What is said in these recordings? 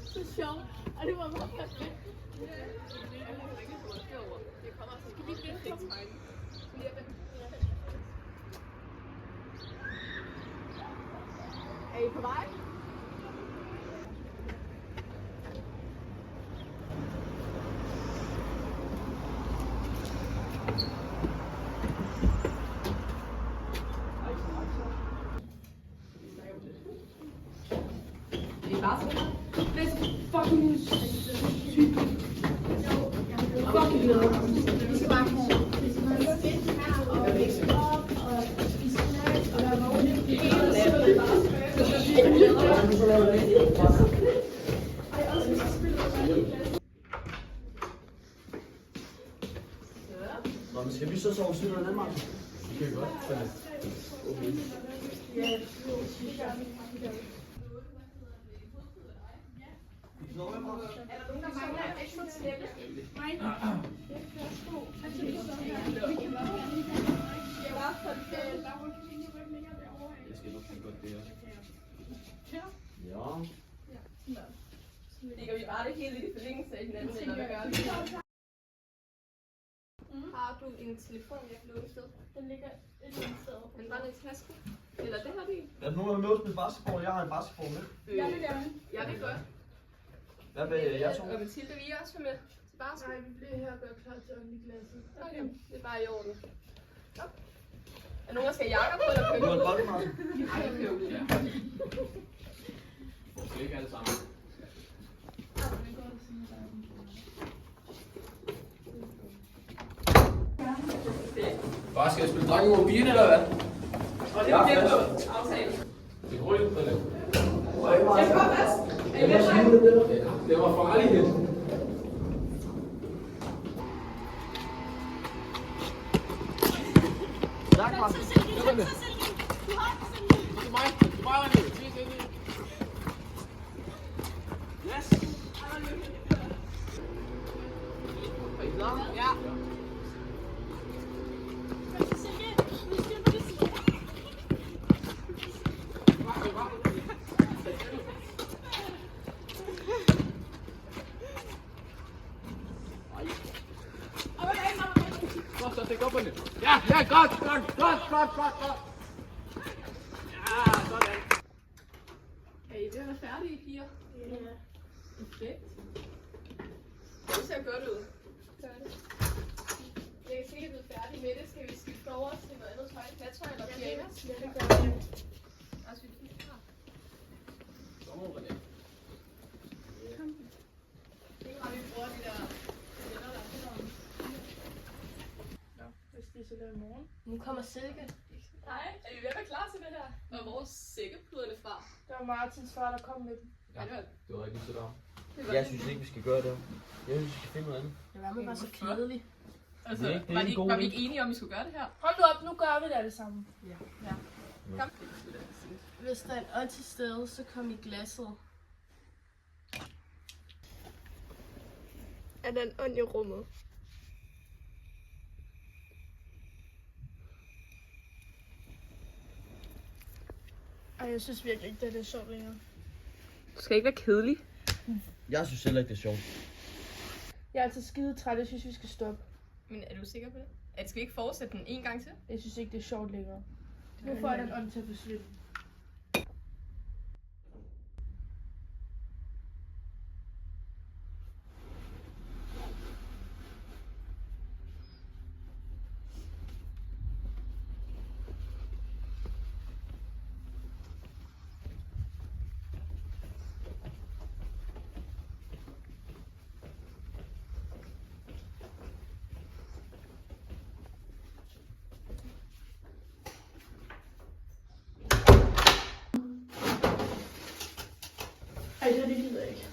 Så sjovt. Og det var meget perfekt. Skal vi blive fik tegn? Er I på vej? Fucking sygt. Fucking leder. Vi skal bare Nå, men skal vi så sove siden af den, Martin? Det kan vi godt. Okay. Ja, det gør vi. Er der nogen, der mangler en ekstra tæppe? Nej. Jeg skal nok finde godt det her. Ja. Ligger vi bare det hele i forlængelse af hinanden, eller hvad gør vi? Har du en telefon, jeg kan låne sted? Den ligger et eller andet sted. Den var i tasken? Eller det har din? Er der nogen, der vil med at spille basketball? Jeg har en basketball med. Jeg vil gerne. Jeg vil godt. Hvad med jer to? Og Mathilde, vil I også være med til basketball? Nej, vi bliver her og gør klar til ånden i glasset. Okay, det er bare i orden. Ja. Er nogen, der skal have jakker på, eller købe? Du har en bold, Martin. Nej, det køber Ja. Måske ikke alle sammen. Bare skal jeg spille drenge mod pigen, eller hvad? Og det er det på aftalen. Det er roligt, eller? Jeg skal godt fast. Er I med mig? Det var farligt. Tak, Martin. Det er mig. Det er mig, der er. Yes. Er I klar? Ja. Så stik op på det. Ja, ja, godt. Ja, sådan. Er I ved at være færdige, piger? Ja. Perfekt. Det ser godt ud. Gør det. Jeg kan sikkert blive færdig med det. Skal vi skifte over til noget andet tøj? Nattøj eller pyjamas? Ja, det gør vi. Altså, vi er klar. Så må René. Det har vi brugt de der venner, der Hvis de så der i morgen. Nu kommer Silke. Hej, er vi ved at være klar til det her? Hvor er vores sækkepuderne fra? Det var Martins far, der kom med dem. Ja, det var rigtig sødt af ham. Jeg synes ikke, vi skal gøre det. Jeg synes, vi skal finde noget andet. Det var med bare så kedeligt. Altså, Det er ikke- det er var, ikke de, god var vi idé. ikke enige om, at vi skulle gøre det her? Hold nu op, nu gør vi det alle sammen. Ja. Kom. Hvis der er en ånd til stede, så kom i glasset. Er der en ånd i rummet? Ej, jeg synes virkelig ikke, det er sjovt længere. Du skal ikke være kedelig. Jeg synes heller ikke, det er sjovt. Jeg er altså skide træt, jeg synes, vi skal stoppe. Men er du sikker på det? Skal vi ikke fortsætte den en gang til? Jeg synes ikke, det er sjovt længere. Nu får jeg den ånd til at forsvinde. Ej, det gider jeg ikke.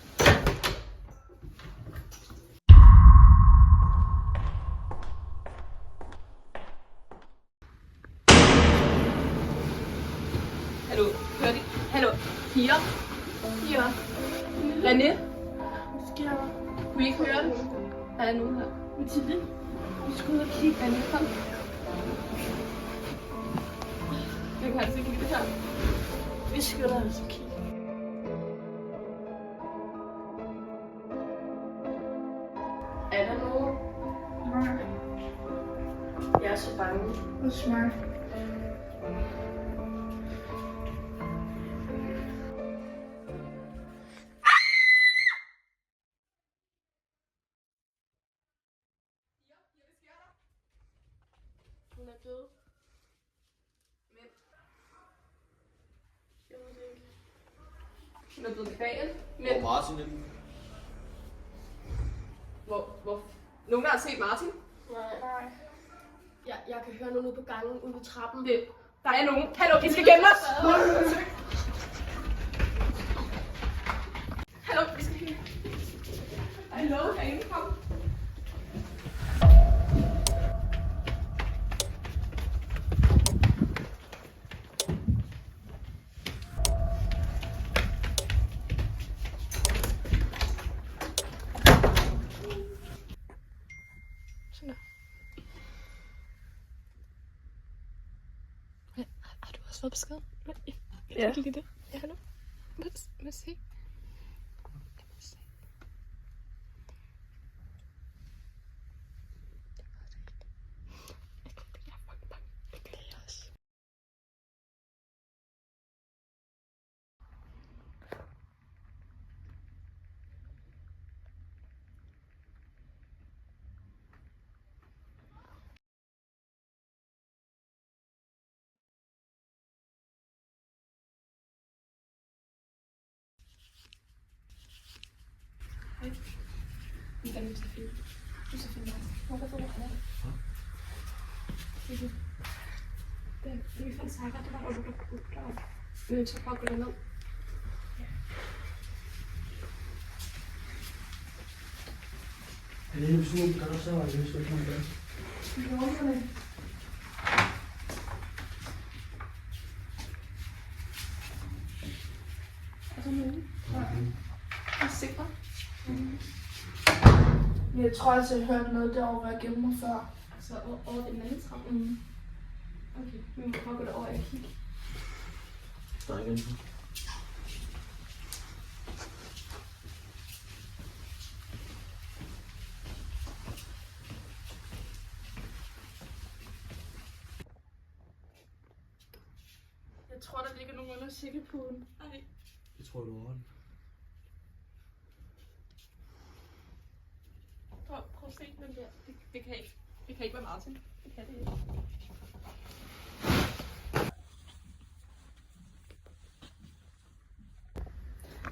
Hallo, hør det? Hallo, piger. Piger. René, Hvad sker der? kunne I ikke høre det? Er der nogen her? Mathilde, vi skal ud og kigge. René, kom. Du kan altså ikke lide det her. Vi skal da altså kigge. Er der nogen? Nej, Jeg er så bange. hos mig. Hun er død. Men... Jeg ved det ikke. Hun er blevet kvalt. Men... Hvor Martin henne? Hvor? Nogen der har set Martin? Nej. Jeg kan høre nogen ude på gangen, ude ved trappen. Der er nogen. Hallo, vi skal gemme os! Hallo, vi skal gemme os. Hallo, kan ingen komme? Har du også fået besked? Ja. Jeg kan lide det. Ja, hallo. Må se. Vi kan ikke filme. Du skal filme. Hvorfor får du det? Det er faktisk sikkert, det var der, du kan gå. Men jeg tror bare, gå ned. Er det helt sådan, kan du så være løs, ikke noget? Er der nogen? Er du sikker? Men jeg tror altså, jeg hørte noget derovre, hvor jeg gemte mig før. Altså over den anden trappe? Okay, vi må prøve at gå derover og kigge. Der er ikke en. Jeg tror, der ligger nogen under sækkepuden. Nej. Det tror jeg, du har. Prøv at se den der. Det kan ikke. Det kan ikke være Martin. Det kan det ikke.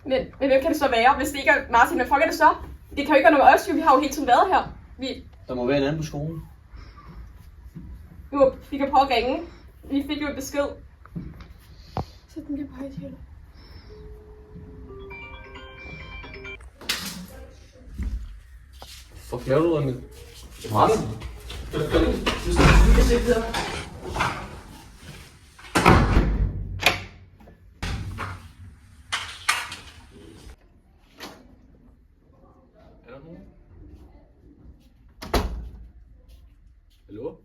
Men hvem kan det så være, hvis det ikke er Martin? Hvad fuck er det så? Det kan jo ikke være nogen af os, jo. Vi har jo hele tiden været her. Der må være en anden på skolen. Vi kan prøve at ringe. Vi fik jo en besked. Sæt den lige på højtaler. For laver du den? Martin? Du skal se det her. Er der nogen? Hallo?